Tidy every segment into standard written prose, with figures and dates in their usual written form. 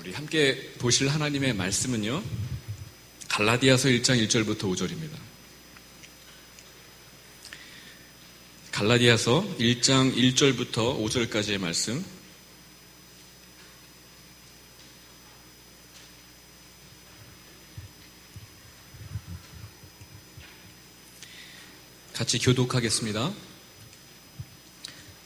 우리 함께 보실 하나님의 말씀은요, 갈라디아서 1장 1절부터 5절입니다. 갈라디아서 1장 1절부터 5절까지의 말씀. 같이 교독하겠습니다.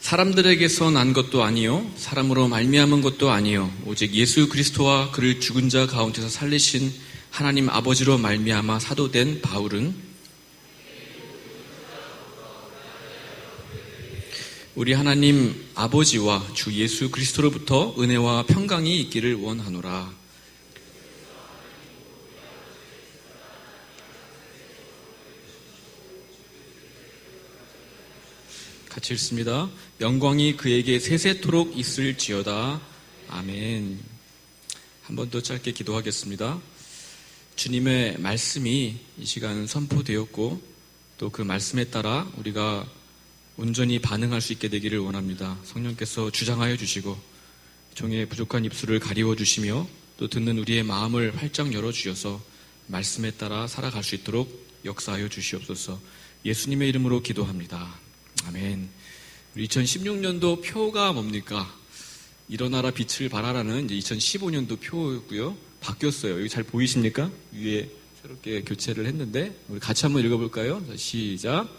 사람들에게서 난 것도 아니요 사람으로 말미암은 것도 아니요 오직 예수 그리스도와 그를 죽은 자 가운데서 살리신 하나님 아버지로 말미암아 사도된 바울은 우리 하나님 아버지와 주 예수 그리스도로부터 은혜와 평강이 있기를 원하노라. 같이 읽습니다. 영광이 그에게 세세토록 있을지어다. 아멘. 한 번 더 짧게 기도하겠습니다. 주님의 말씀이 이 시간 선포되었고 또 그 말씀에 따라 우리가 온전히 반응할 수 있게 되기를 원합니다. 성령께서 주장하여 주시고 종의 부족한 입술을 가리워 주시며 또 듣는 우리의 마음을 활짝 열어주셔서 말씀에 따라 살아갈 수 있도록 역사하여 주시옵소서. 예수님의 이름으로 기도합니다. 아멘. 우리 2016년도 표가 뭡니까? 일어나라 빛을 발하라는 이제 2015년도 표였고요. 바뀌었어요. 여기 잘 보이십니까? 위에 새롭게 교체를 했는데 우리 같이 한번 읽어볼까요? 자, 시작.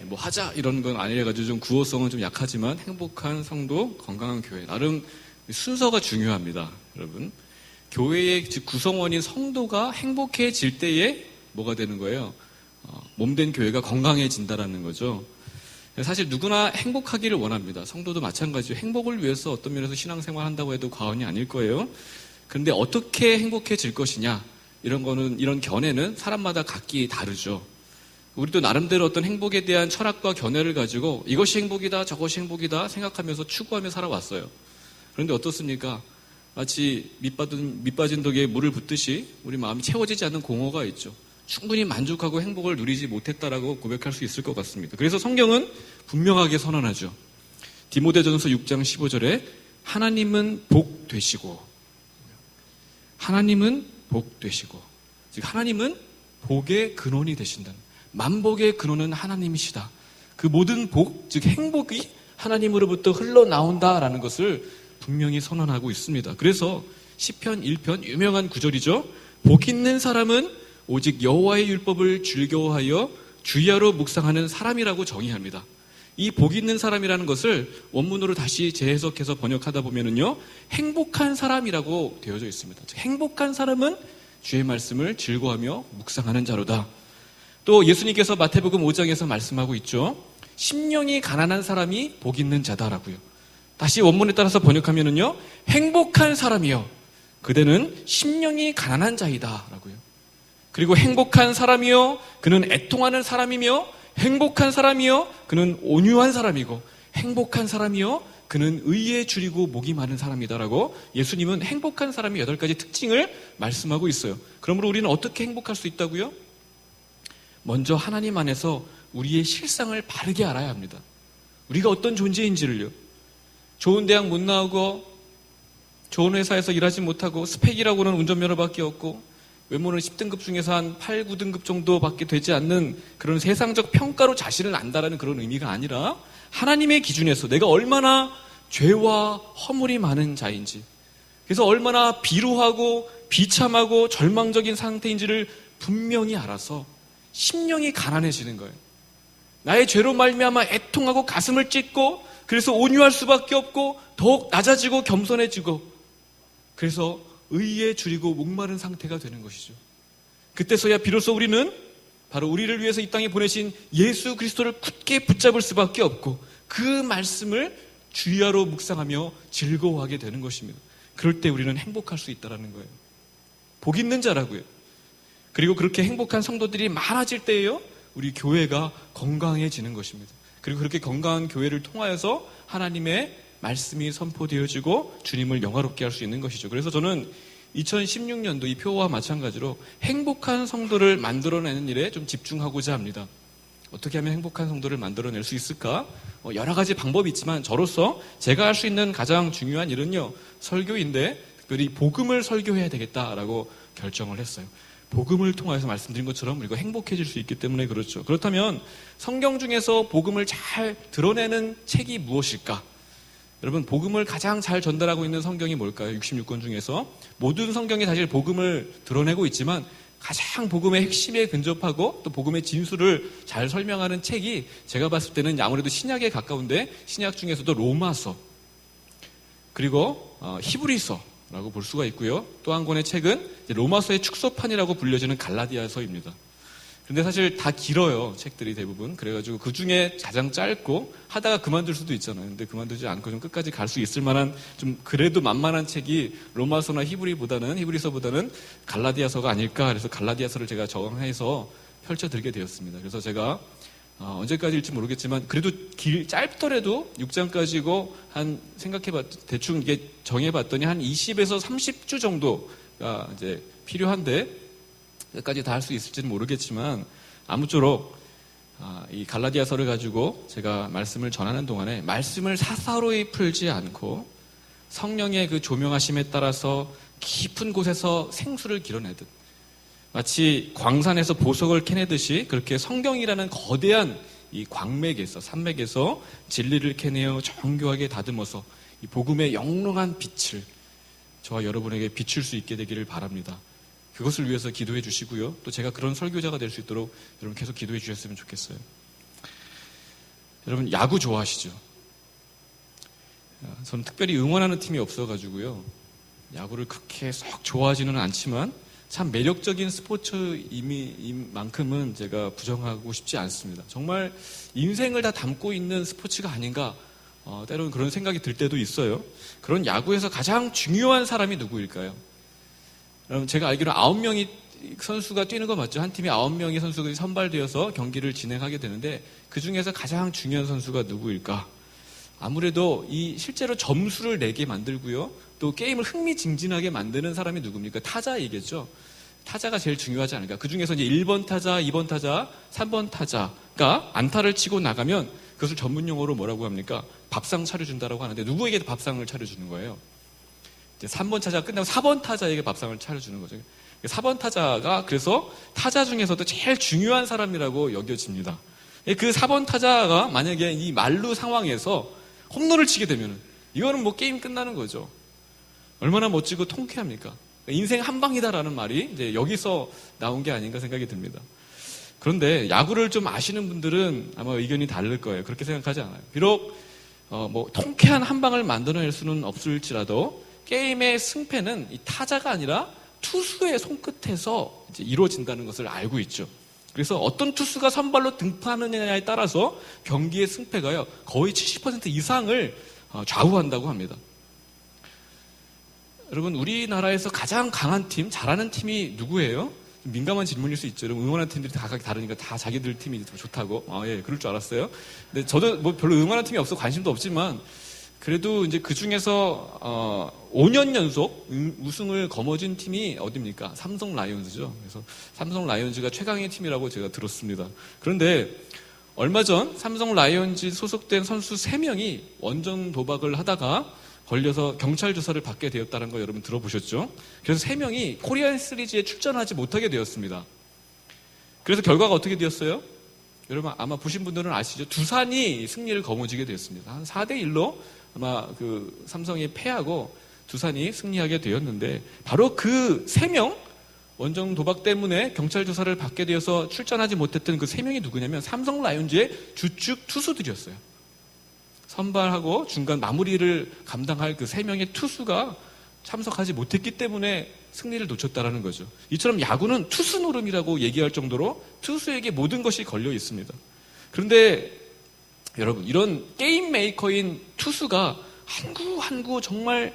뭐 하자 이런 건 아니라가지고 좀 구어성은 좀 약하지만 행복한 성도, 건강한 교회. 나름 순서가 중요합니다. 여러분. 교회의 구성원인 성도가 행복해질 때에 뭐가 되는 거예요? 몸된 교회가 건강해진다라는 거죠. 사실 누구나 행복하기를 원합니다. 성도도 마찬가지죠. 행복을 위해서 어떤 면에서 신앙생활 한다고 해도 과언이 아닐 거예요. 그런데 어떻게 행복해질 것이냐 이런 견해는 사람마다 각기 다르죠. 우리도 나름대로 어떤 행복에 대한 철학과 견해를 가지고 이것이 행복이다 저것이 행복이다 생각하면서 추구하며 살아왔어요. 그런데 어떻습니까? 마치 밑빠진 덕에 물을 붓듯이 우리 마음이 채워지지 않는 공허가 있죠. 충분히 만족하고 행복을 누리지 못했다라고 고백할 수 있을 것 같습니다. 그래서 성경은 분명하게 선언하죠. 디모데전서 6장 15절에 하나님은 복 되시고 즉 하나님은 복의 근원이 되신다. 만복의 근원은 하나님이시다. 그 모든 복, 즉 행복이 하나님으로부터 흘러나온다라는 것을 분명히 선언하고 있습니다. 그래서 시편 1편 유명한 구절이죠. 복 있는 사람은 오직 여호와의 율법을 즐거워하여 주야로 묵상하는 사람이라고 정의합니다. 이 복 있는 사람이라는 것을 원문으로 다시 재해석해서 번역하다 보면은요, 행복한 사람이라고 되어져 있습니다. 행복한 사람은 주의 말씀을 즐거워하며 묵상하는 자로다. 또 예수님께서 마태복음 5장에서 말씀하고 있죠. 심령이 가난한 사람이 복 있는 자다라고요. 다시 원문에 따라서 번역하면은요, 행복한 사람이요 그대는 심령이 가난한 자이다라고요. 그리고 행복한 사람이요 그는 애통하는 사람이며 행복한 사람이요 그는 온유한 사람이고 행복한 사람이요 그는 의에 줄이고 목이 마른 사람이다라고 예수님은 행복한 사람의 8가지 특징을 말씀하고 있어요. 그러므로 우리는 어떻게 행복할 수 있다고요? 먼저 하나님 안에서 우리의 실상을 바르게 알아야 합니다. 우리가 어떤 존재인지를요. 좋은 대학 못 나오고 좋은 회사에서 일하지 못하고 스펙이라고는 운전면허밖에 없고 외모는 10등급 중에서 한 8, 9등급 정도밖에 되지 않는 그런 세상적 평가로 자신을 안다라는 그런 의미가 아니라 하나님의 기준에서 내가 얼마나 죄와 허물이 많은 자인지, 그래서 얼마나 비루하고 비참하고 절망적인 상태인지를 분명히 알아서 심령이 가난해지는 거예요. 나의 죄로 말미암아 애통하고 가슴을 찢고 그래서 온유할 수밖에 없고 더욱 낮아지고 겸손해지고 그래서 의에 줄이고 목마른 상태가 되는 것이죠. 그때서야 비로소 우리는 바로 우리를 위해서 이 땅에 보내신 예수 그리스도를 굳게 붙잡을 수밖에 없고 그 말씀을 주야로 묵상하며 즐거워하게 되는 것입니다. 그럴 때 우리는 행복할 수 있다는 거예요. 복 있는 자라고요. 그리고 그렇게 행복한 성도들이 많아질 때에요 우리 교회가 건강해지는 것입니다. 그리고 그렇게 건강한 교회를 통하여서 하나님의 말씀이 선포되어지고 주님을 영화롭게 할 수 있는 것이죠. 그래서 저는 2016년도 이 표와 마찬가지로 행복한 성도를 만들어내는 일에 좀 집중하고자 합니다. 어떻게 하면 행복한 성도를 만들어낼 수 있을까? 여러 가지 방법이 있지만 저로서 제가 할 수 있는 가장 중요한 일은요, 설교인데 특별히 복음을 설교해야 되겠다라고 결정을 했어요. 복음을 통해서 말씀드린 것처럼 우리가 행복해질 수 있기 때문에 그렇죠. 그렇다면 성경 중에서 복음을 잘 드러내는 책이 무엇일까? 여러분, 복음을 가장 잘 전달하고 있는 성경이 뭘까요? 66권 중에서 모든 성경이 사실 복음을 드러내고 있지만 가장 복음의 핵심에 근접하고 또 복음의 진수를 잘 설명하는 책이 제가 봤을 때는 아무래도 신약에 가까운데, 신약 중에서도 로마서 그리고 히브리서라고 볼 수가 있고요. 또 한 권의 책은 로마서의 축소판이라고 불려지는 갈라디아서입니다. 근데 사실 다 길어요, 책들이 대부분. 그래가지고 그 중에 가장 짧고 하다가 그만둘 수도 있잖아요. 근데 그만두지 않고 좀 끝까지 갈 수 있을 만한 좀 그래도 만만한 책이 로마서나 히브리서보다는 갈라디아서가 아닐까. 그래서 갈라디아서를 제가 정해서 펼쳐들게 되었습니다. 그래서 제가 언제까지일지 모르겠지만 그래도 짧더라도 6장까지고 대충 이게 정해봤더니 한 20에서 30주 정도가 이제 필요한데 끝까지 다 할 수 있을지는 모르겠지만 아무쪼록 이 갈라디아서를 가지고 제가 말씀을 전하는 동안에 말씀을 사사로이 풀지 않고 성령의 그 조명하심에 따라서 깊은 곳에서 생수를 길어내듯 마치 광산에서 보석을 캐내듯이 그렇게 성경이라는 거대한 이 광맥에서 산맥에서 진리를 캐내어 정교하게 다듬어서 이 복음의 영롱한 빛을 저와 여러분에게 비출 수 있게 되기를 바랍니다. 그것을 위해서 기도해 주시고요. 또 제가 그런 설교자가 될 수 있도록 여러분 계속 기도해 주셨으면 좋겠어요. 여러분, 야구 좋아하시죠? 저는 특별히 응원하는 팀이 없어가지고요. 야구를 그렇게 썩 좋아하지는 않지만 참 매력적인 스포츠인 만큼은 제가 부정하고 싶지 않습니다. 정말 인생을 다 담고 있는 스포츠가 아닌가, 때로는 그런 생각이 들 때도 있어요. 그런 야구에서 가장 중요한 사람이 누구일까요? 여러분, 제가 알기로 9명이 선수가 뛰는 거 맞죠? 한 팀에 9명의 선수가 선발되어서 경기를 진행하게 되는데 그 중에서 가장 중요한 선수가 누구일까? 아무래도 이 실제로 점수를 내게 만들고요. 또 게임을 흥미진진하게 만드는 사람이 누굽니까? 타자이겠죠. 타자가 제일 중요하지 않을까? 그 중에서 이제 1번 타자, 2번 타자, 3번 타자가 안타를 치고 나가면 그것을 전문 용어로 뭐라고 합니까? 밥상 차려준다라고 하는데 누구에게 밥상을 차려주는 거예요? 3번 타자가 끝나고 4번 타자에게 밥상을 차려주는 거죠. 4번 타자가 그래서 타자 중에서도 제일 중요한 사람이라고 여겨집니다. 그 4번 타자가 만약에 이 만루 상황에서 홈런을 치게 되면 이거는 뭐 게임 끝나는 거죠. 얼마나 멋지고 통쾌합니까? 인생 한 방이다라는 말이 이제 여기서 나온 게 아닌가 생각이 듭니다. 그런데 야구를 좀 아시는 분들은 아마 의견이 다를 거예요. 그렇게 생각하지 않아요. 비록 뭐 통쾌한 한 방을 만들어낼 수는 없을지라도 게임의 승패는 이 타자가 아니라 투수의 손끝에서 이제 이루어진다는 것을 알고 있죠. 그래서 어떤 투수가 선발로 등판하느냐에 따라서 경기의 승패가요 거의 70% 이상을 좌우한다고 합니다. 여러분, 우리나라에서 가장 강한 팀, 잘하는 팀이 누구예요? 민감한 질문일 수 있죠. 여러분, 응원하는 팀들이 다 각각 다르니까 다 자기들 팀이 좋다고. 예, 그럴 줄 알았어요. 근데 저도 뭐 별로 응원하는 팀이 없어 관심도 없지만 그래도 이제 그 중에서 5년 연속 우승을 거머쥔 팀이 어디입니까? 삼성 라이온즈죠. 그래서 삼성 라이온즈가 최강의 팀이라고 제가 들었습니다. 그런데 얼마 전 삼성 라이온즈 소속된 선수 3명이 원정 도박을 하다가 걸려서 경찰 조사를 받게 되었다는 거 여러분 들어보셨죠? 그래서 3명이 코리안 시리즈에 출전하지 못하게 되었습니다. 그래서 결과가 어떻게 되었어요? 여러분 아마 보신 분들은 아시죠? 두산이 승리를 거머쥐게 되었습니다. 한 4대1로 아마 그 삼성이 패하고 두산이 승리하게 되었는데 바로 그 3명 원정 도박 때문에 경찰 조사를 받게 되어서 출전하지 못했던 그 3명이 누구냐면 삼성 라이온즈의 주축 투수들이었어요. 선발하고 중간 마무리를 감당할 그 3명의 투수가 참석하지 못했기 때문에 승리를 놓쳤다라는 거죠. 이처럼 야구는 투수 노름이라고 얘기할 정도로 투수에게 모든 것이 걸려 있습니다. 그런데 여러분, 이런 게임 메이커인 투수가 한구 정말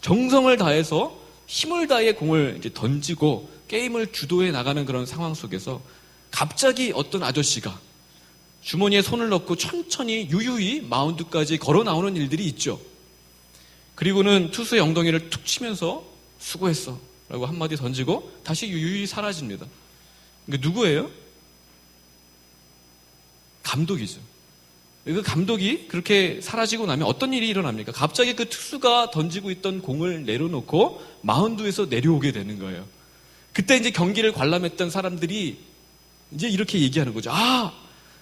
정성을 다해서 힘을 다해 공을 이제 던지고 게임을 주도해 나가는 그런 상황 속에서 갑자기 어떤 아저씨가 주머니에 손을 넣고 천천히 유유히 마운드까지 걸어 나오는 일들이 있죠. 그리고는 투수의 엉덩이를 툭 치면서 수고했어 라고 한마디 던지고 다시 유유히 사라집니다. 그러니까 누구예요? 감독이죠. 그 감독이 그렇게 사라지고 나면 어떤 일이 일어납니까? 갑자기 그 투수가 던지고 있던 공을 내려놓고 마운드에서 내려오게 되는 거예요. 그때 이제 경기를 관람했던 사람들이 이제 이렇게 얘기하는 거죠. 아,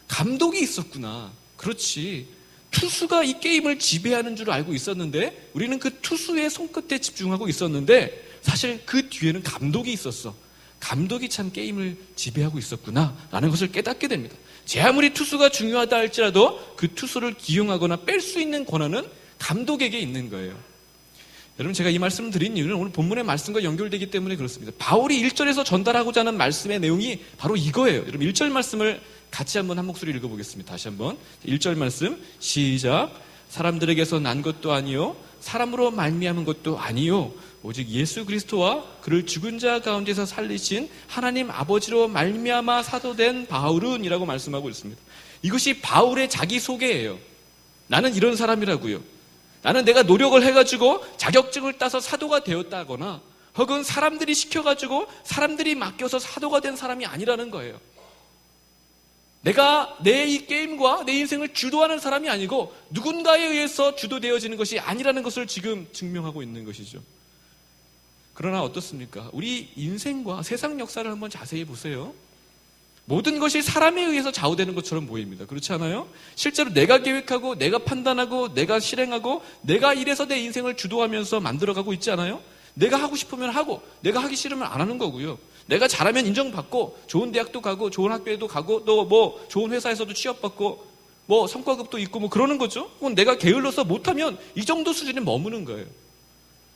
감독이 있었구나. 그렇지. 투수가 이 게임을 지배하는 줄 알고 있었는데 우리는 그 투수의 손끝에 집중하고 있었는데 사실 그 뒤에는 감독이 있었어. 감독이 참 게임을 지배하고 있었구나 라는 것을 깨닫게 됩니다. 제 아무리 투수가 중요하다 할지라도 그 투수를 기용하거나 뺄 수 있는 권한은 감독에게 있는 거예요. 여러분, 제가 이 말씀을 드린 이유는 오늘 본문의 말씀과 연결되기 때문에 그렇습니다. 바울이 1절에서 전달하고자 하는 말씀의 내용이 바로 이거예요. 여러분, 1절 말씀을 같이 한번 한 목소리 읽어보겠습니다. 다시 한번 1절 말씀 시작. 사람들에게서 난 것도 아니요 사람으로 말미암은 것도 아니요 오직 예수 그리스도와 그를 죽은 자 가운데서 살리신 하나님 아버지로 말미암아 사도된 바울은 이라고 말씀하고 있습니다. 이것이 바울의 자기소개예요. 나는 이런 사람이라고요. 나는 내가 노력을 해가지고 자격증을 따서 사도가 되었다거나 혹은 사람들이 시켜가지고 사람들이 맡겨서 사도가 된 사람이 아니라는 거예요. 내가 내 이 게임과 내 인생을 주도하는 사람이 아니고 누군가에 의해서 주도되어지는 것이 아니라는 것을 지금 증명하고 있는 것이죠. 그러나 어떻습니까? 우리 인생과 세상 역사를 한번 자세히 보세요. 모든 것이 사람에 의해서 좌우되는 것처럼 보입니다. 그렇지 않아요? 실제로 내가 계획하고 내가 판단하고 내가 실행하고 내가 이래서 내 인생을 주도하면서 만들어가고 있지 않아요? 내가 하고 싶으면 하고 내가 하기 싫으면 안 하는 거고요. 내가 잘하면 인정받고 좋은 대학도 가고 좋은 학교에도 가고 또 뭐 좋은 회사에서도 취업받고 뭐 성과급도 있고 뭐 그러는 거죠. 혹은 내가 게을러서 못하면 이 정도 수준에 머무는 거예요.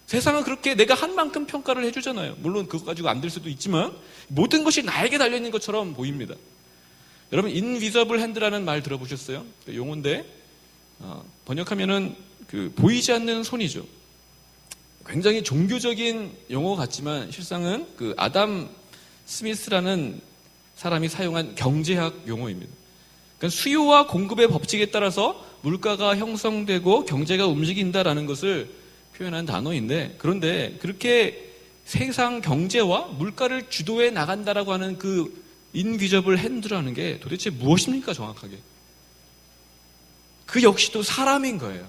세상은 그렇게 내가 한 만큼 평가를 해주잖아요. 물론 그거 가지고 안 될 수도 있지만 모든 것이 나에게 달려있는 것처럼 보입니다. 여러분 인비저블 핸드라는 말 들어보셨어요? 그 용어인데 번역하면은 그 보이지 않는 손이죠. 굉장히 종교적인 용어 같지만 실상은 그 아담 스미스라는 사람이 사용한 경제학 용어입니다. 그러니까 수요와 공급의 법칙에 따라서 물가가 형성되고 경제가 움직인다라는 것을 표현한 단어인데 그런데 그렇게 세상 경제와 물가를 주도해 나간다라고 하는 그 인비저블 핸드라는 게 도대체 무엇입니까 정확하게? 그 역시도 사람인 거예요.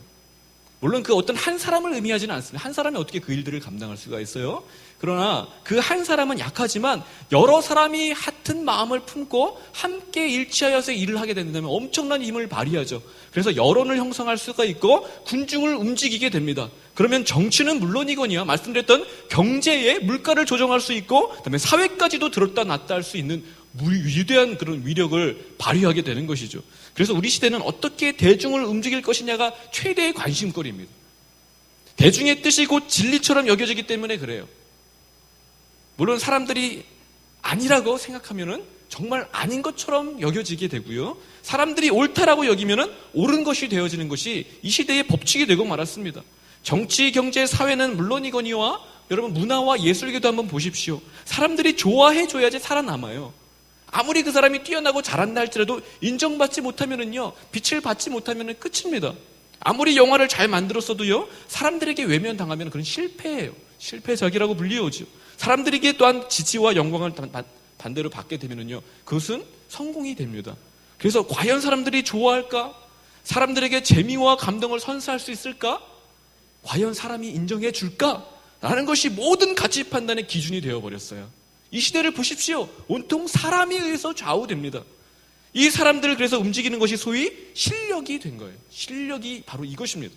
물론 그 어떤 한 사람을 의미하지는 않습니다. 한 사람이 어떻게 그 일들을 감당할 수가 있어요? 그러나 그 한 사람은 약하지만 여러 사람이 같은 마음을 품고 함께 일치하여서 일을 하게 된다면 엄청난 힘을 발휘하죠. 그래서 여론을 형성할 수가 있고 군중을 움직이게 됩니다. 그러면 정치는 물론이거니와 말씀드렸던 경제에 물가를 조정할 수 있고 그다음에 사회까지도 들었다 놨다 할 수 있는 위대한 그런 위력을 발휘하게 되는 것이죠. 그래서 우리 시대는 어떻게 대중을 움직일 것이냐가 최대의 관심거리입니다. 대중의 뜻이 곧 진리처럼 여겨지기 때문에 그래요. 물론 사람들이 아니라고 생각하면은 정말 아닌 것처럼 여겨지게 되고요. 사람들이 옳다라고 여기면은 옳은 것이 되어지는 것이 이 시대의 법칙이 되고 말았습니다. 정치, 경제, 사회는 물론이거니와 여러분 문화와 예술계도 한번 보십시오. 사람들이 좋아해줘야지 살아남아요. 아무리 그 사람이 뛰어나고 잘한다 할지라도 인정받지 못하면은요, 빛을 받지 못하면은 끝입니다. 아무리 영화를 잘 만들었어도요, 사람들에게 외면당하면 그건 실패예요. 실패작이라고 불리우죠. 사람들에게 또한 지지와 영광을 반대로 받게 되면은요, 그것은 성공이 됩니다. 그래서 과연 사람들이 좋아할까? 사람들에게 재미와 감동을 선사할 수 있을까? 과연 사람이 인정해 줄까? 라는 것이 모든 가치 판단의 기준이 되어버렸어요. 이 시대를 보십시오. 온통 사람에 의해서 좌우됩니다. 이 사람들을 그래서 움직이는 것이 소위 실력이 된 거예요. 실력이 바로 이것입니다.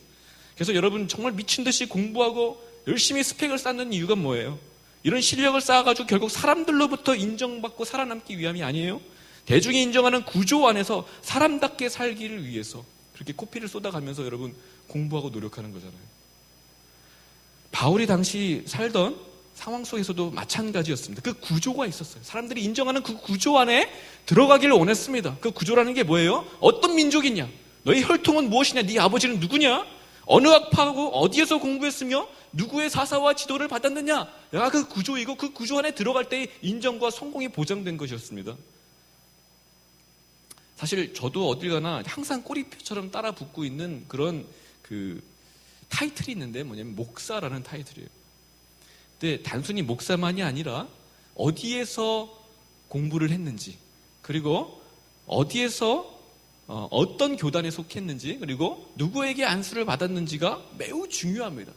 그래서 여러분 정말 미친 듯이 공부하고 열심히 스펙을 쌓는 이유가 뭐예요? 이런 실력을 쌓아가지고 결국 사람들로부터 인정받고 살아남기 위함이 아니에요? 대중이 인정하는 구조 안에서 사람답게 살기를 위해서 그렇게 코피를 쏟아가면서 여러분 공부하고 노력하는 거잖아요. 바울이 당시 살던 상황 속에서도 마찬가지였습니다. 그 구조가 있었어요. 사람들이 인정하는 그 구조 안에 들어가기를 원했습니다. 그 구조라는 게 뭐예요? 어떤 민족이냐? 너희 혈통은 무엇이냐? 네 아버지는 누구냐? 어느 학파하고 어디에서 공부했으며 누구의 사사와 지도를 받았느냐? 그 구조이고 그 구조 안에 들어갈 때의 인정과 성공이 보장된 것이었습니다. 사실 저도 어딜 가나 항상 꼬리표처럼 따라 붙고 있는 그런 그 타이틀이 있는데 뭐냐면 목사라는 타이틀이에요. 근데 단순히 목사만이 아니라 어디에서 공부를 했는지 그리고 어디에서 어떤 교단에 속했는지 그리고 누구에게 안수를 받았는지가 매우 중요합니다.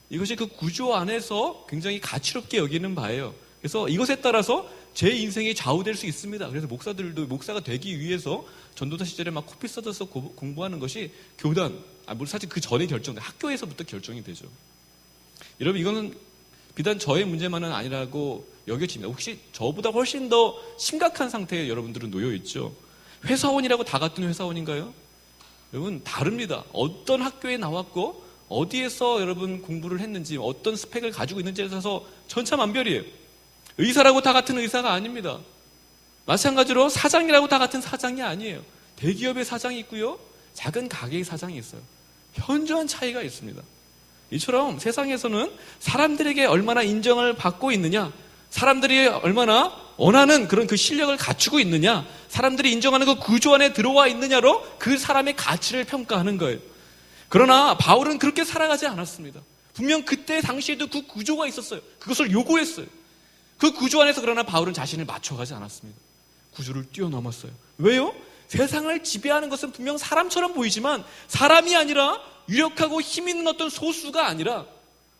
이것이 그 구조 안에서 굉장히 가치롭게 여기는 바예요. 그래서 이것에 따라서 제 인생이 좌우될 수 있습니다. 그래서 목사들도 목사가 되기 위해서 전도사 시절에 막 코피 써서 공부하는 것이 교단, 물론 사실 그 전에 결정돼 학교에서부터 결정이 되죠. 여러분 이거는 비단 저의 문제만은 아니라고 여겨집니다. 혹시 저보다 훨씬 더 심각한 상태에 여러분들은 놓여 있죠. 회사원이라고 다 같은 회사원인가요? 여러분 다릅니다. 어떤 학교에 나왔고 어디에서 여러분 공부를 했는지 어떤 스펙을 가지고 있는지에 따라서 천차만별이에요. 의사라고 다 같은 의사가 아닙니다. 마찬가지로 사장이라고 다 같은 사장이 아니에요. 대기업의 사장이 있고요. 작은 가게의 사장이 있어요. 현저한 차이가 있습니다. 이처럼 세상에서는 사람들에게 얼마나 인정을 받고 있느냐, 사람들이 얼마나 원하는 그런 그 실력을 갖추고 있느냐, 사람들이 인정하는 그 구조 안에 들어와 있느냐로 그 사람의 가치를 평가하는 거예요. 그러나 바울은 그렇게 살아가지 않았습니다. 분명 그때 당시에도 그 구조가 있었어요. 그것을 요구했어요. 그 구조 안에서 그러나 바울은 자신을 맞춰가지 않았습니다. 구조를 뛰어넘었어요. 왜요? 세상을 지배하는 것은 분명 사람처럼 보이지만 사람이 아니라 유력하고 힘 있는 어떤 소수가 아니라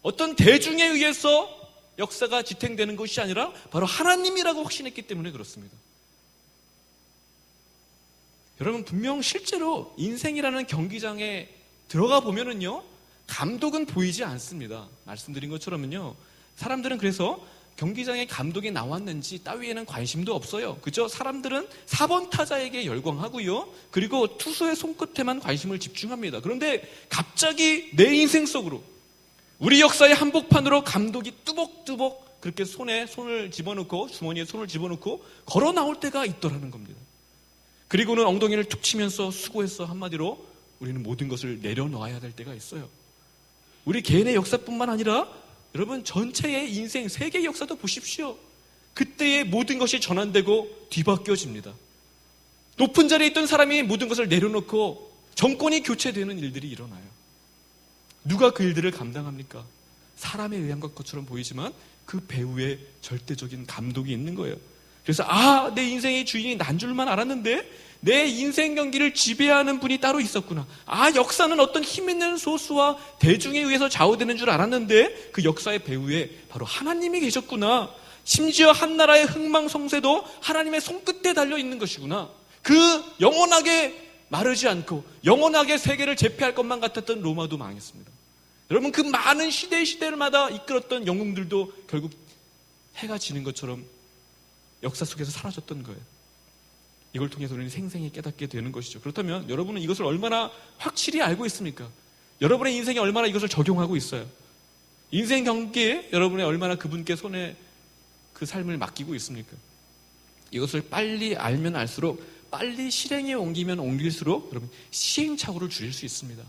어떤 대중에 의해서 역사가 지탱되는 것이 아니라 바로 하나님이라고 확신했기 때문에 그렇습니다. 여러분 분명 실제로 인생이라는 경기장에 들어가 보면은요 감독은 보이지 않습니다. 말씀드린 것처럼은요 사람들은 그래서 경기장에 감독이 나왔는지 따위에는 관심도 없어요. 그죠? 사람들은 4번 타자에게 열광하고요. 그리고 투수의 손끝에만 관심을 집중합니다. 그런데 갑자기 내 인생 속으로 우리 역사의 한복판으로 감독이 뚜벅뚜벅 그렇게 손에 손을 집어넣고 주머니에 손을 집어넣고 걸어 나올 때가 있더라는 겁니다. 그리고는 엉덩이를 툭 치면서 수고했어 한마디로 우리는 모든 것을 내려놓아야 될 때가 있어요. 우리 개인의 역사뿐만 아니라 여러분 전체의 인생, 세계의 역사도 보십시오. 그때의 모든 것이 전환되고 뒤바뀌어집니다. 높은 자리에 있던 사람이 모든 것을 내려놓고 정권이 교체되는 일들이 일어나요. 누가 그 일들을 감당합니까? 사람에 의한 것처럼 보이지만 그 배후에 절대적인 감독이 있는 거예요. 그래서 내 인생의 주인이 난 줄만 알았는데 내 인생 경기를 지배하는 분이 따로 있었구나. 역사는 어떤 힘 있는 소수와 대중에 의해서 좌우되는 줄 알았는데 그 역사의 배후에 바로 하나님이 계셨구나. 심지어 한 나라의 흥망성쇠도 하나님의 손끝에 달려 있는 것이구나. 그 영원하게 마르지 않고 영원하게 세계를 제패할 것만 같았던 로마도 망했습니다. 여러분 그 많은 시대마다 이끌었던 영웅들도 결국 해가 지는 것처럼 역사 속에서 사라졌던 거예요. 이걸 통해서 우리는 생생히 깨닫게 되는 것이죠. 그렇다면 여러분은 이것을 얼마나 확실히 알고 있습니까? 여러분의 인생에 얼마나 이것을 적용하고 있어요? 인생 경기에 여러분의 얼마나 그분께 손에 그 삶을 맡기고 있습니까? 이것을 빨리 알면 알수록 빨리 실행에 옮기면 옮길수록 여러분 시행착오를 줄일 수 있습니다.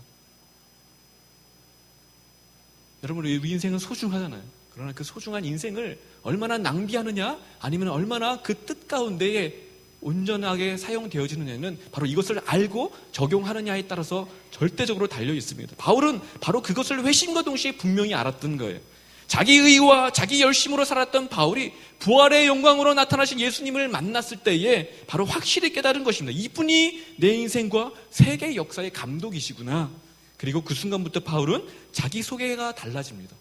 여러분 우리 인생은 소중하잖아요. 그러나 그 소중한 인생을 얼마나 낭비하느냐 아니면 얼마나 그 뜻 가운데에 온전하게 사용되어지느냐는 바로 이것을 알고 적용하느냐에 따라서 절대적으로 달려 있습니다. 바울은 바로 그것을 회심과 동시에 분명히 알았던 거예요. 자기 의와 자기 열심으로 살았던 바울이 부활의 영광으로 나타나신 예수님을 만났을 때에 바로 확실히 깨달은 것입니다. 이분이 내 인생과 세계 역사의 감독이시구나. 그리고 그 순간부터 바울은 자기 소개가 달라집니다.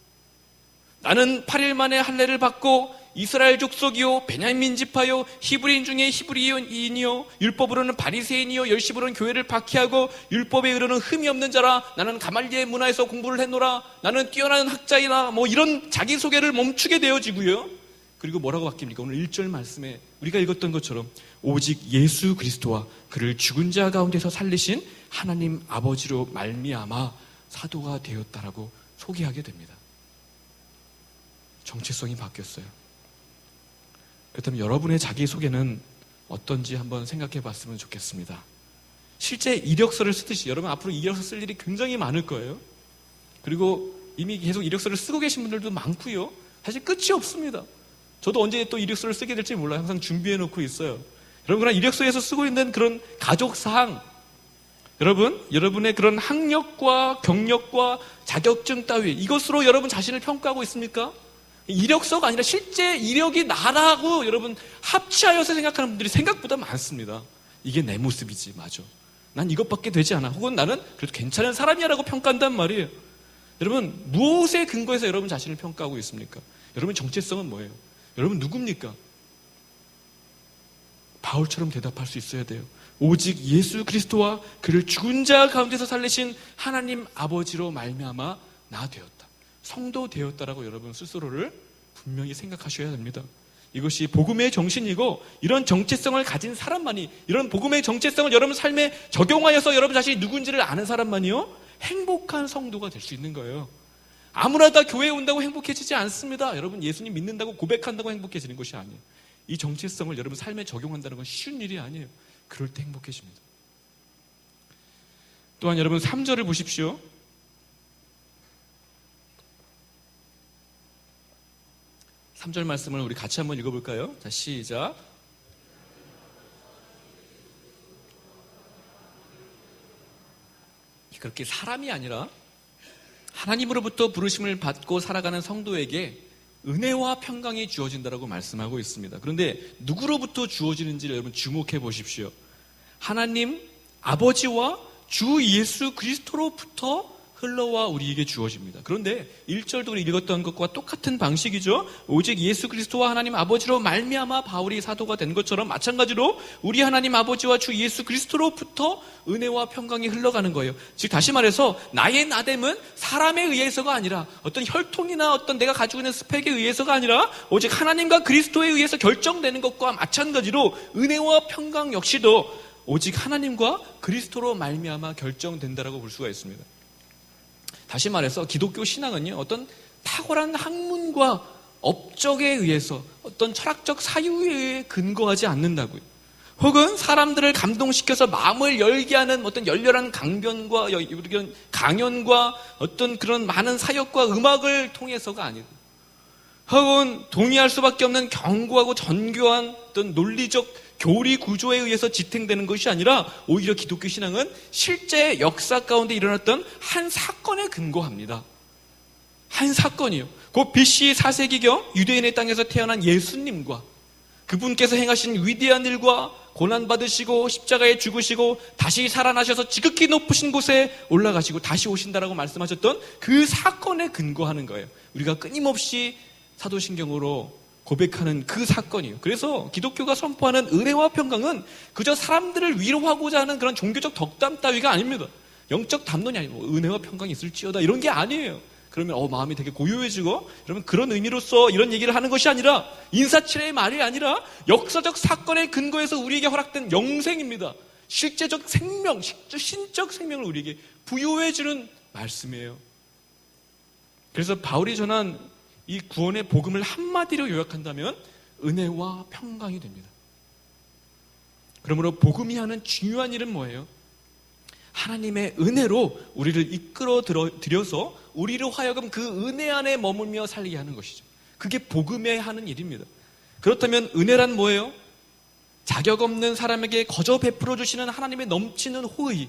나는 8일 만에 할례를 받고 이스라엘 족속이요 베냐민 지파요 히브리인 중에 히브리인이요 율법으로는 바리새인이요 열심으로는 교회를 박해하고 율법에 이르는 흠이 없는 자라. 나는 가말리엘 문화에서 공부를 했노라. 나는 뛰어난 학자이나 이런 자기소개를 멈추게 되어지고요. 그리고 뭐라고 바뀝니까? 오늘 1절 말씀에 우리가 읽었던 것처럼 오직 예수 그리스도와 그를 죽은 자 가운데서 살리신 하나님 아버지로 말미암아 사도가 되었다라고 소개하게 됩니다. 정체성이 바뀌었어요. 그렇다면 여러분의 자기소개는 어떤지 한번 생각해 봤으면 좋겠습니다. 실제 이력서를 쓰듯이 여러분 앞으로 이력서 쓸 일이 굉장히 많을 거예요. 그리고 이미 계속 이력서를 쓰고 계신 분들도 많고요. 사실 끝이 없습니다. 저도 언제 또 이력서를 쓰게 될지 몰라요. 항상 준비해 놓고 있어요. 여러분 그런 이력서에서 쓰고 있는 그런 가족사항, 여러분의 그런 학력과 경력과 자격증 따위 이것으로 여러분 자신을 평가하고 있습니까? 이력서가 아니라 실제 이력이 나라고 여러분 합치하여서 생각하는 분들이 생각보다 많습니다. 이게 내 모습이지, 맞아. 난 이것밖에 되지 않아. 혹은 나는 그래도 괜찮은 사람이야 라고 평가한단 말이에요. 여러분, 무엇에 근거해서 여러분 자신을 평가하고 있습니까? 여러분 정체성은 뭐예요? 여러분 누굽니까? 바울처럼 대답할 수 있어야 돼요. 오직 예수 그리스도와 그를 죽은 자 가운데서 살리신 하나님 아버지로 말미암아 나 되었다. 성도 되었다라고 여러분 스스로를 분명히 생각하셔야 됩니다. 이것이 복음의 정신이고, 이런 정체성을 가진 사람만이, 이런 복음의 정체성을 여러분 삶에 적용하여서 여러분 자신이 누군지를 아는 사람만이요 행복한 성도가 될 수 있는 거예요. 아무나 다 교회에 온다고 행복해지지 않습니다. 여러분 예수님 믿는다고 고백한다고 행복해지는 것이 아니에요. 이 정체성을 여러분 삶에 적용한다는 건 쉬운 일이 아니에요. 그럴 때 행복해집니다. 또한 여러분 3절을 보십시오. 3절 말씀을 우리 같이 한번 읽어볼까요? 자, 시작. 그렇게 사람이 아니라 하나님으로부터 부르심을 받고 살아가는 성도에게 은혜와 평강이 주어진다라고 말씀하고 있습니다. 그런데 누구로부터 주어지는지를 여러분 주목해 보십시오. 하나님 아버지와 주 예수 그리스도로부터 흘러와 우리에게 주어집니다. 그런데 1절도 우리 읽었던 것과 똑같은 방식이죠. 오직 예수 그리스도와 하나님 아버지로 말미암아 바울이 사도가 된 것처럼 마찬가지로 우리 하나님 아버지와 주 예수 그리스도로부터 은혜와 평강이 흘러가는 거예요. 즉 다시 말해서 나의 나됨은 사람에 의해서가 아니라, 어떤 혈통이나 어떤 내가 가지고 있는 스펙에 의해서가 아니라 오직 하나님과 그리스도에 의해서 결정되는 것과 마찬가지로 은혜와 평강 역시도 오직 하나님과 그리스도로 말미암아 결정된다라고 볼 수가 있습니다. 다시 말해서 기독교 신앙은요, 어떤 탁월한 학문과 업적에 의해서, 어떤 철학적 사유에 의해 근거하지 않는다고요. 혹은 사람들을 감동시켜서 마음을 열게 하는 어떤 열렬한 강연과 어떤 그런 많은 사역과 음악을 통해서가 아니고, 혹은 동의할 수밖에 없는 견고하고 정교한 어떤 논리적 교리 구조에 의해서 지탱되는 것이 아니라, 오히려 기독교 신앙은 실제 역사 가운데 일어났던 한 사건에 근거합니다. 한 사건이요. 곧 BC 4세기경 유대인의 땅에서 태어난 예수님과 그분께서 행하신 위대한 일과 고난받으시고 십자가에 죽으시고 다시 살아나셔서 지극히 높으신 곳에 올라가시고 다시 오신다라고 말씀하셨던 그 사건에 근거하는 거예요. 우리가 끊임없이 사도신경으로 고백하는 그 사건이에요. 그래서 기독교가 선포하는 은혜와 평강은 그저 사람들을 위로하고자 하는 그런 종교적 덕담 따위가 아닙니다. 영적 담론이 아니고 은혜와 평강이 있을지어다 이런 게 아니에요. 그러면 마음이 되게 고요해지고, 여러분 그런 의미로서 이런 얘기를 하는 것이 아니라, 인사치레의 말이 아니라 역사적 사건에 근거해서 우리에게 허락된 영생입니다. 실제적 생명, 신적 생명을 우리에게 부여해주는 말씀이에요. 그래서 바울이 전한 이 구원의 복음을 한마디로 요약한다면 은혜와 평강이 됩니다. 그러므로 복음이 하는 중요한 일은 뭐예요? 하나님의 은혜로 우리를 이끌어 들여서 우리로 하여금 그 은혜 안에 머물며 살게 하는 것이죠. 그게 복음에 하는 일입니다. 그렇다면 은혜란 뭐예요? 자격 없는 사람에게 거저 베풀어 주시는 하나님의 넘치는 호의,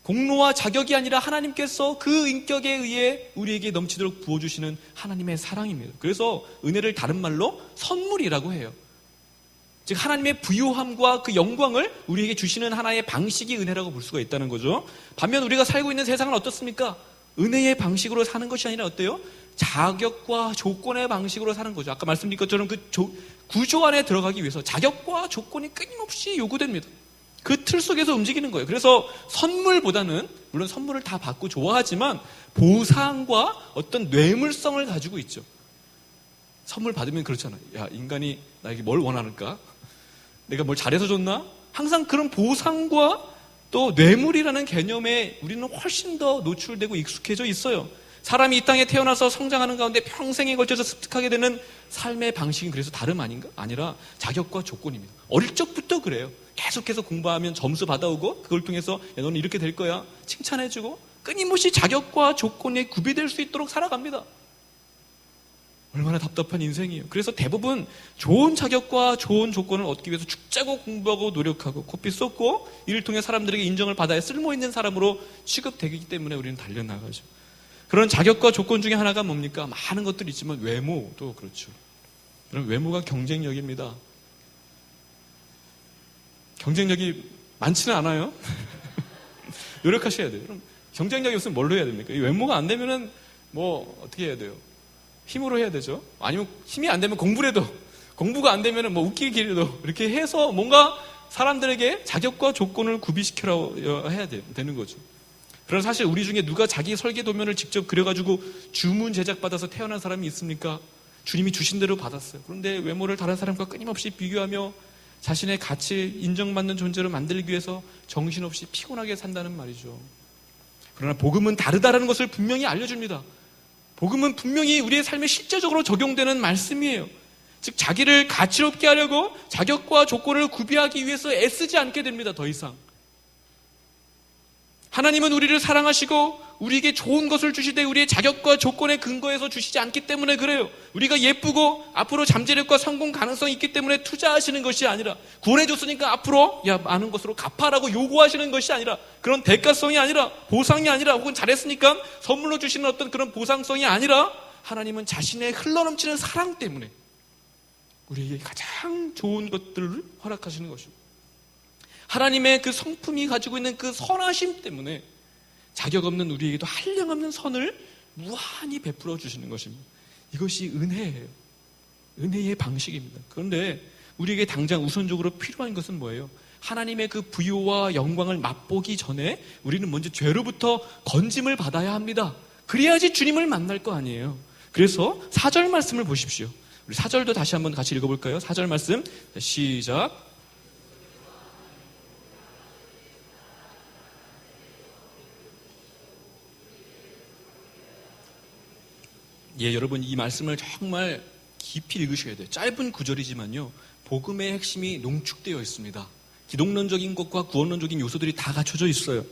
공로와 자격이 아니라 하나님께서 그 인격에 의해 우리에게 넘치도록 부어주시는 하나님의 사랑입니다. 그래서 은혜를 다른 말로 선물이라고 해요. 즉 하나님의 부요함과 그 영광을 우리에게 주시는 하나의 방식이 은혜라고 볼 수가 있다는 거죠. 반면 우리가 살고 있는 세상은 어떻습니까? 은혜의 방식으로 사는 것이 아니라 어때요? 자격과 조건의 방식으로 사는 거죠. 아까 말씀드린 것처럼 그 구조 안에 들어가기 위해서 자격과 조건이 끊임없이 요구됩니다. 그 틀 속에서 움직이는 거예요. 그래서 선물보다는, 물론 선물을 다 받고 좋아하지만 보상과 어떤 뇌물성을 가지고 있죠. 선물 받으면 그렇잖아요. 야, 인간이 나에게 뭘 원하는가? 내가 뭘 잘해서 줬나? 항상 그런 보상과 또 뇌물이라는 개념에 우리는 훨씬 더 노출되고 익숙해져 있어요. 사람이 이 땅에 태어나서 성장하는 가운데 평생에 걸쳐서 습득하게 되는 삶의 방식은 그래서 다름 아니라 자격과 조건입니다. 어릴 적부터 그래요. 계속해서 공부하면 점수 받아오고 그걸 통해서 야, 너는 이렇게 될 거야 칭찬해주고 끊임없이 자격과 조건에 구비될 수 있도록 살아갑니다. 얼마나 답답한 인생이에요. 그래서 대부분 좋은 자격과 좋은 조건을 얻기 위해서 죽자고 공부하고 노력하고 코피 쏟고 이를 통해 사람들에게 인정을 받아야 쓸모있는 사람으로 취급되기 때문에 우리는 달려나가죠. 그런 자격과 조건 중에 하나가 뭡니까? 많은 것들이 있지만 외모도 그렇죠. 그럼 외모가 경쟁력입니다. 경쟁력이 많지는 않아요. 노력하셔야 돼요. 그럼 경쟁력이 없으면 뭘로 해야 됩니까? 이 외모가 안 되면은 뭐 어떻게 해야 돼요? 힘으로 해야 되죠. 아니면 힘이 안 되면 공부라도, 공부가 안 되면은 뭐 웃기기라도 이렇게 해서 뭔가 사람들에게 자격과 조건을 구비시켜야 해야 되는 거죠. 그러나 사실 우리 중에 누가 자기 설계 도면을 직접 그려가지고 주문 제작받아서 태어난 사람이 있습니까? 주님이 주신 대로 받았어요. 그런데 외모를 다른 사람과 끊임없이 비교하며 자신의 가치 인정받는 존재로 만들기 위해서 정신없이 피곤하게 산다는 말이죠. 그러나 복음은 다르다는 것을 분명히 알려줍니다. 복음은 분명히 우리의 삶에 실제적으로 적용되는 말씀이에요. 즉 자기를 가치롭게 하려고 자격과 조건을 구비하기 위해서 애쓰지 않게 됩니다. 더 이상. 하나님은 우리를 사랑하시고 우리에게 좋은 것을 주시되 우리의 자격과 조건에 근거해서 주시지 않기 때문에 그래요. 우리가 예쁘고 앞으로 잠재력과 성공 가능성이 있기 때문에 투자하시는 것이 아니라, 구원해 줬으니까 앞으로 많은 것으로 갚아라고 요구하시는 것이 아니라, 그런 대가성이 아니라, 보상이 아니라, 혹은 잘했으니까 선물로 주시는 어떤 그런 보상성이 아니라, 하나님은 자신의 흘러넘치는 사랑 때문에 우리에게 가장 좋은 것들을 허락하시는 것입니다. 하나님의 그 성품이 가지고 있는 그 선하심 때문에 자격 없는 우리에게도 한량없는 선을 무한히 베풀어 주시는 것입니다. 이것이 은혜예요. 은혜의 방식입니다. 그런데 우리에게 당장 우선적으로 필요한 것은 뭐예요? 하나님의 그 부요와 영광을 맛보기 전에 우리는 먼저 죄로부터 건짐을 받아야 합니다. 그래야지 주님을 만날 거 아니에요. 그래서 4절 말씀을 보십시오. 우리 4절도 다시 한번 같이 읽어볼까요? 4절 말씀 시작. 예, 여러분 이 말씀을 정말 깊이 읽으셔야 돼요. 짧은 구절이지만요, 복음의 핵심이 농축되어 있습니다. 기독론적인 것과 구원론적인 요소들이 다 갖춰져 있어요.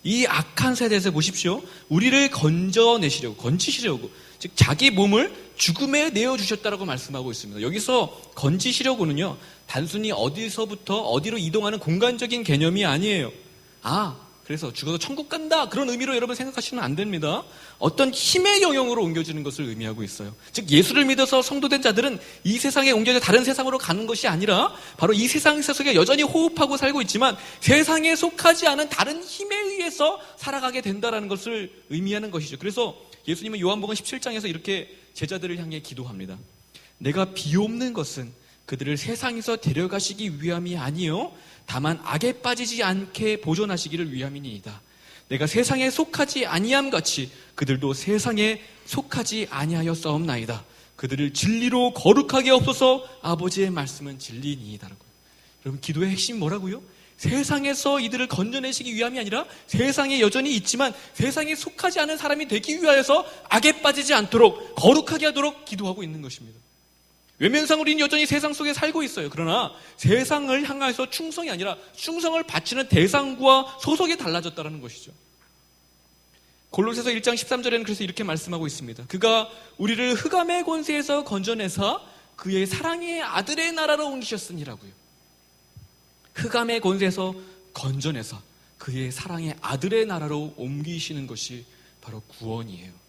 이 악한 세대에서 보십시오. 우리를 건지시려고, 즉 자기 몸을 죽음에 내어주셨다라고 말씀하고 있습니다. 여기서 건지시려고는요, 단순히 어디서부터 어디로 이동하는 공간적인 개념이 아니에요. 그래서 죽어서 천국 간다, 그런 의미로 여러분 생각하시면 안 됩니다. 어떤 힘의 영역으로 옮겨지는 것을 의미하고 있어요. 즉 예수를 믿어서 성도된 자들은 이 세상에 옮겨져 다른 세상으로 가는 것이 아니라 바로 이 세상 속에 여전히 호흡하고 살고 있지만 세상에 속하지 않은 다른 힘에 의해서 살아가게 된다는 것을 의미하는 것이죠. 그래서 예수님은 요한복음 17장에서 이렇게 제자들을 향해 기도합니다. 내가 비옵는 것은 그들을 세상에서 데려가시기 위함이 아니요 다만 악에 빠지지 않게 보존하시기를 위함이니이다. 내가 세상에 속하지 아니함 같이 그들도 세상에 속하지 아니하였사옵나이다. 그들을 진리로 거룩하게 없어서 아버지의 말씀은 진리니이다. 여러분 기도의 핵심 뭐라고요? 세상에서 이들을 건져내시기 위함이 아니라 세상에 여전히 있지만 세상에 속하지 않은 사람이 되기 위하여서 악에 빠지지 않도록 거룩하게 하도록 기도하고 있는 것입니다. 외면상 우리는 여전히 세상 속에 살고 있어요. 그러나 세상을 향해서 충성이 아니라 충성을 바치는 대상과 소속이 달라졌다는 것이죠. 골로새서 1장 13절에는 그래서 이렇게 말씀하고 있습니다. 그가 우리를 흑암의 권세에서 건져내사 그의 사랑의 아들의 나라로 옮기셨으니라고요. 흑암의 권세에서 건져내사 그의 사랑의 아들의 나라로 옮기시는 것이 바로 구원이에요.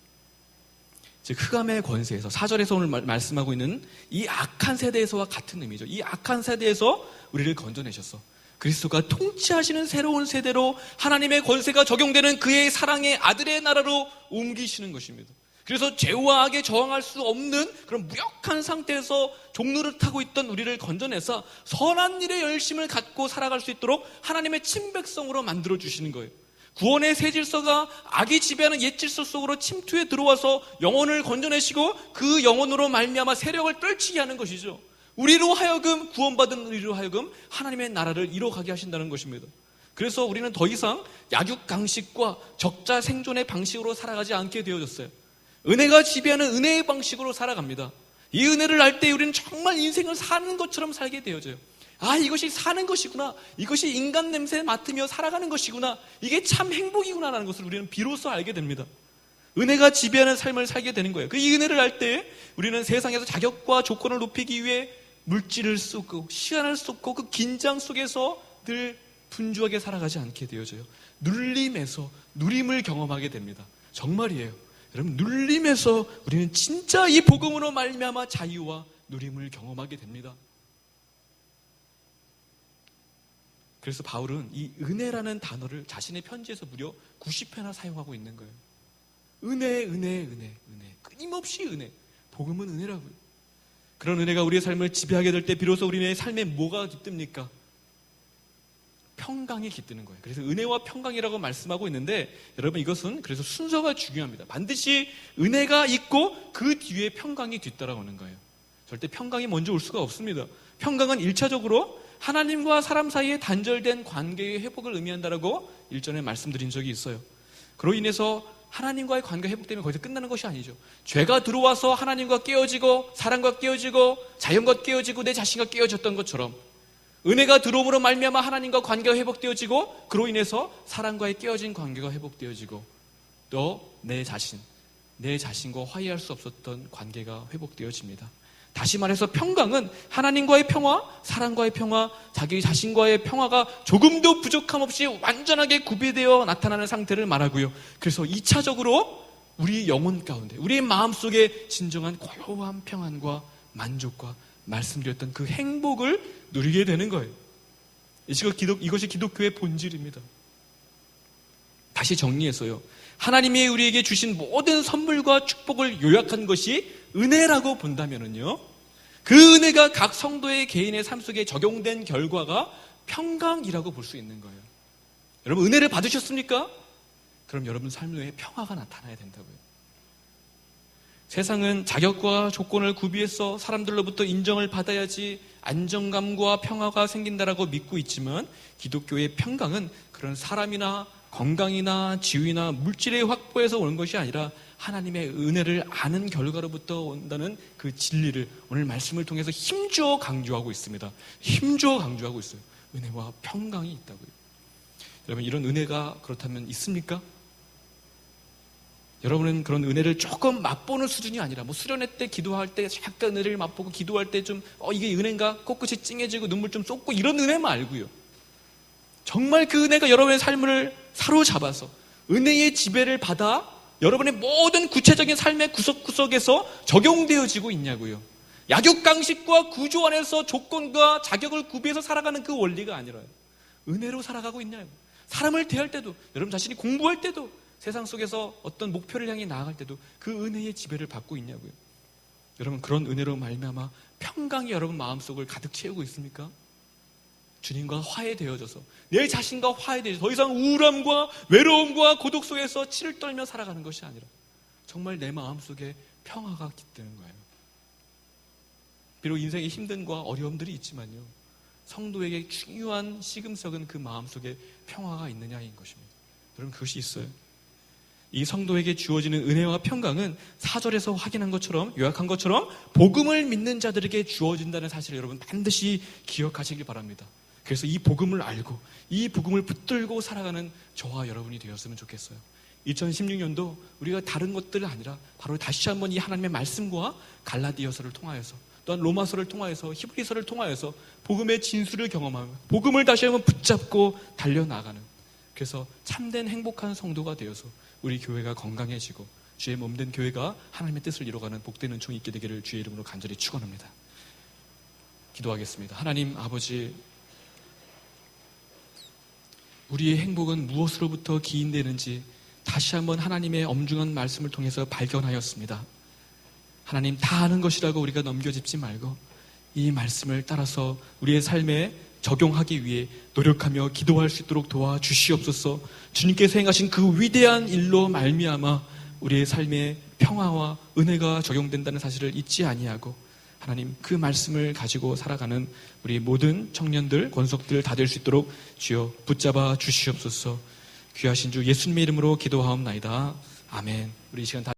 즉 흑암의 권세에서, 4절에서 오늘 말씀하고 있는 이 악한 세대에서와 같은 의미죠. 이 악한 세대에서 우리를 건져내셨어. 그리스도가 통치하시는 새로운 세대로 하나님의 권세가 적용되는 그의 사랑의 아들의 나라로 옮기시는 것입니다. 그래서 죄와 악에 저항할 수 없는 그런 무력한 상태에서 종로를 타고 있던 우리를 건져내서 선한 일에 열심을 갖고 살아갈 수 있도록 하나님의 친백성으로 만들어주시는 거예요. 구원의 새 질서가 악이 지배하는 옛 질서 속으로 침투해 들어와서 영혼을 건져내시고 그 영혼으로 말미암아 세력을 떨치게 하는 것이죠. 우리로 하여금, 구원받은 우리로 하여금 하나님의 나라를 이뤄가게 하신다는 것입니다. 그래서 우리는 더 이상 약육강식과 적자 생존의 방식으로 살아가지 않게 되어졌어요. 은혜가 지배하는 은혜의 방식으로 살아갑니다. 이 은혜를 알 때 우리는 정말 인생을 사는 것처럼 살게 되어져요. 이것이 사는 것이구나. 이것이 인간 냄새 맡으며 살아가는 것이구나. 이게 참 행복이구나라는 것을 우리는 비로소 알게 됩니다. 은혜가 지배하는 삶을 살게 되는 거예요. 이 은혜를 알 때 우리는 세상에서 자격과 조건을 높이기 위해 물질을 쏟고 시간을 쏟고 그 긴장 속에서 늘 분주하게 살아가지 않게 되어져요. 눌림에서 누림을 경험하게 됩니다. 정말이에요. 여러분 눌림에서 우리는 진짜 이 복음으로 말미암아 자유와 누림을 경험하게 됩니다. 그래서 바울은 이 은혜라는 단어를 자신의 편지에서 무려 90회나 사용하고 있는 거예요. 은혜, 은혜, 은혜, 은혜. 끊임없이 은혜. 복음은 은혜라고요. 그런 은혜가 우리의 삶을 지배하게 될 때 비로소 우리의 삶에 뭐가 깃듭니까? 평강이 깃드는 거예요. 그래서 은혜와 평강이라고 말씀하고 있는데 여러분 이것은 그래서 순서가 중요합니다. 반드시 은혜가 있고 그 뒤에 평강이 뒤따라오는 거예요. 절대 평강이 먼저 올 수가 없습니다. 평강은 1차적으로 하나님과 사람 사이에 단절된 관계의 회복을 의미한다라고 일전에 말씀드린 적이 있어요. 그로 인해서 하나님과의 관계가 회복되면 거기서 끝나는 것이 아니죠. 죄가 들어와서 하나님과 깨어지고 사람과 깨어지고 자연과 깨어지고 내 자신과 깨어졌던 것처럼 은혜가 들어옴으로 말미암아 하나님과 관계가 회복되어지고 그로 인해서 사람과의 깨어진 관계가 회복되어지고 또 내 자신과 화해할 수 없었던 관계가 회복되어집니다. 다시 말해서 평강은 하나님과의 평화, 사람과의 평화, 자기 자신과의 평화가 조금도 부족함 없이 완전하게 구비되어 나타나는 상태를 말하고요. 그래서 2차적으로 우리 영혼 가운데, 우리의 마음속에 진정한 고요한 평안과 만족과 말씀드렸던 그 행복을 누리게 되는 거예요. 이것이 기독교의 본질입니다. 다시 정리해서요. 하나님이 우리에게 주신 모든 선물과 축복을 요약한 것이 은혜라고 본다면은요, 그 은혜가 각 성도의 개인의 삶 속에 적용된 결과가 평강이라고 볼 수 있는 거예요. 여러분 은혜를 받으셨습니까? 그럼 여러분 삶 속에 평화가 나타나야 된다고요. 세상은 자격과 조건을 구비해서 사람들로부터 인정을 받아야지 안정감과 평화가 생긴다라고 믿고 있지만 기독교의 평강은 그런 사람이나 건강이나 지위나 물질의 확보에서 오는 것이 아니라 하나님의 은혜를 아는 결과로부터 온다는 그 진리를 오늘 말씀을 통해서 힘주어 강조하고 있습니다. 힘주어 강조하고 있어요. 은혜와 평강이 있다고요. 여러분 이런 은혜가 그렇다면 있습니까? 여러분은 그런 은혜를 조금 맛보는 수준이 아니라 수련회 때 기도할 때 약간 은혜를 맛보고 기도할 때 좀 이게 은혜인가? 코끝이 찡해지고 눈물 좀 쏟고 이런 은혜 말고요. 정말 그 은혜가 여러분의 삶을 사로잡아서 은혜의 지배를 받아 여러분의 모든 구체적인 삶의 구석구석에서 적용되어지고 있냐고요. 약육강식과 구조 안에서 조건과 자격을 구비해서 살아가는 그 원리가 아니라요. 은혜로 살아가고 있냐고요. 사람을 대할 때도, 여러분 자신이 공부할 때도, 세상 속에서 어떤 목표를 향해 나아갈 때도 그 은혜의 지배를 받고 있냐고요. 여러분 그런 은혜로 말미암아 평강이 여러분 마음속을 가득 채우고 있습니까? 주님과 화해되어져서 내 자신과 화해되어서 더 이상 우울함과 외로움과 고독 속에서 치를 떨며 살아가는 것이 아니라 정말 내 마음속에 평화가 깃드는 거예요. 비록 인생에 힘든과 어려움들이 있지만요, 성도에게 중요한 시금석은 그 마음속에 평화가 있느냐인 것입니다. 여러분 그것이 있어요. 이 성도에게 주어지는 은혜와 평강은 4절에서 확인한 것처럼, 요약한 것처럼 복음을 믿는 자들에게 주어진다는 사실을 여러분 반드시 기억하시길 바랍니다. 그래서 이 복음을 알고 이 복음을 붙들고 살아가는 저와 여러분이 되었으면 좋겠어요. 2016년도 우리가 다른 것들이 아니라 바로 다시 한번 이 하나님의 말씀과 갈라디아서를 통하여서 또한 로마서를 통하여서 히브리서를 통하여서 복음의 진수를 경험하며 복음을 다시 한번 붙잡고 달려나가는, 그래서 참된 행복한 성도가 되어서 우리 교회가 건강해지고 주의 몸된 교회가 하나님의 뜻을 이루어가는 복된 은총이 있게 되기를 주의 이름으로 간절히 축원합니다. 기도하겠습니다. 하나님 아버지, 우리의 행복은 무엇으로부터 기인되는지 다시 한번 하나님의 엄중한 말씀을 통해서 발견하였습니다. 하나님 다 아는 것이라고 우리가 넘겨짚지 말고 이 말씀을 따라서 우리의 삶에 적용하기 위해 노력하며 기도할 수 있도록 도와주시옵소서. 주님께서 행하신 그 위대한 일로 말미암아 우리의 삶에 평화와 은혜가 적용된다는 사실을 잊지 아니하고 하나님 그 말씀을 가지고 살아가는 우리 모든 청년들, 권속들 다 될 수 있도록 주여 붙잡아 주시옵소서. 귀하신 주 예수님의 이름으로 기도하옵나이다. 아멘. 우리 이 시간 다